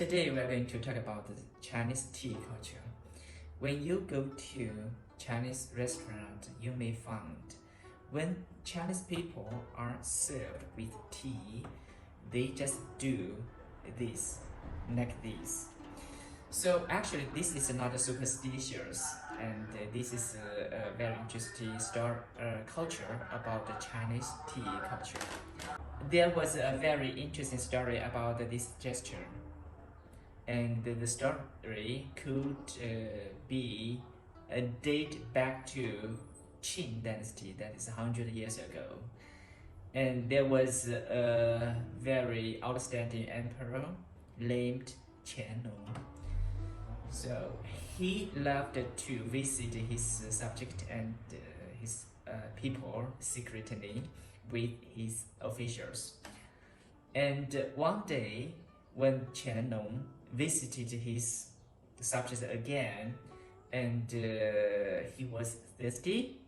Today we are going to talk about the Chinese tea culture. When you go to Chinese restaurant, you may find when Chinese people are served with tea, they just do this, like this. So actually this is not superstitious, and this is a very interesting culture about the Chinese tea culture. There was a very interesting story about this gesture, and the story could be a date back to Qing dynasty, that is 100 years ago. And there was a very outstanding emperor named Qianlong. So he loved to visit his subject and his people secretly with his officials. And one day, when Qianlong visited his subjects again, and he was thirsty,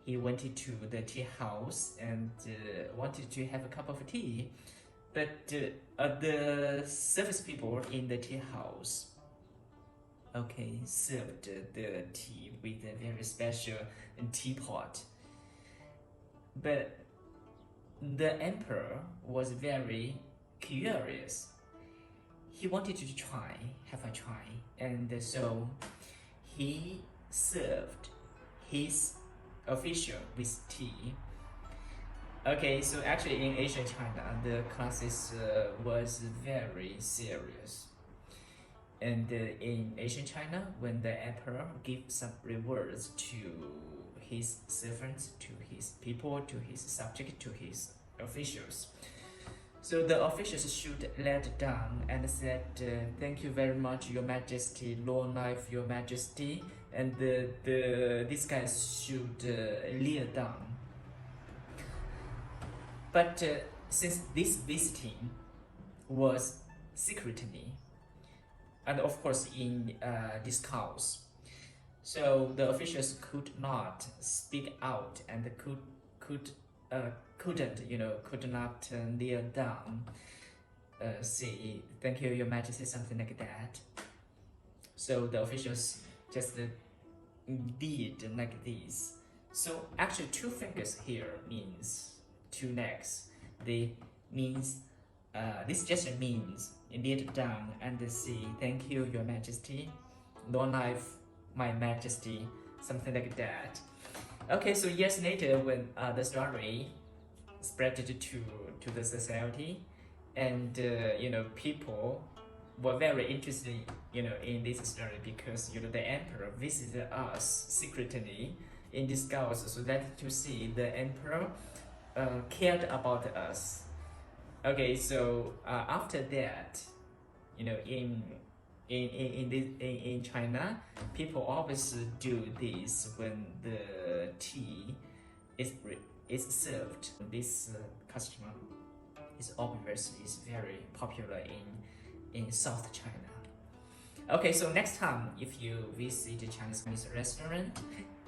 he went to the tea house and wanted to have a cup of tea. But the service people in the tea house served the tea with a very special teapot. But the emperor was very curious. He wanted to have a try, and so he served his official with tea. So actually in ancient China, the classes was very serious. And in ancient China, when the emperor gives some rewards to his servants, to his people, to his subject, to his officials, so the officials should let down and said, "Thank you very much, Your Majesty, long life, Your Majesty," and these guys should kneel down. But since this visiting was secretly, and of course in discourse, so the officials could not speak out and could not kneel down, say "Thank you, Your Majesty," something like that. So the officials just did like this. So actually two fingers here means two legs. This gesture means kneel down and say "Thank you, Your Majesty," "Long life, my Majesty," something like that. So years later, when the story spread to the society, and people were very interested in this story, because the emperor visited us secretly in disguise, so that to see the emperor cared about us. So after that, in China, people always do this when the tea is served. This custom is obviously very popular in South China. So next time, if you visit a Chinese restaurant,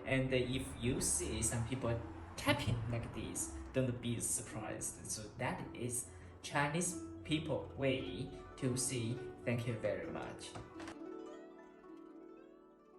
and if you see some people tapping like this, don't be surprised. So that is Chinese people way to say "Thank you very much."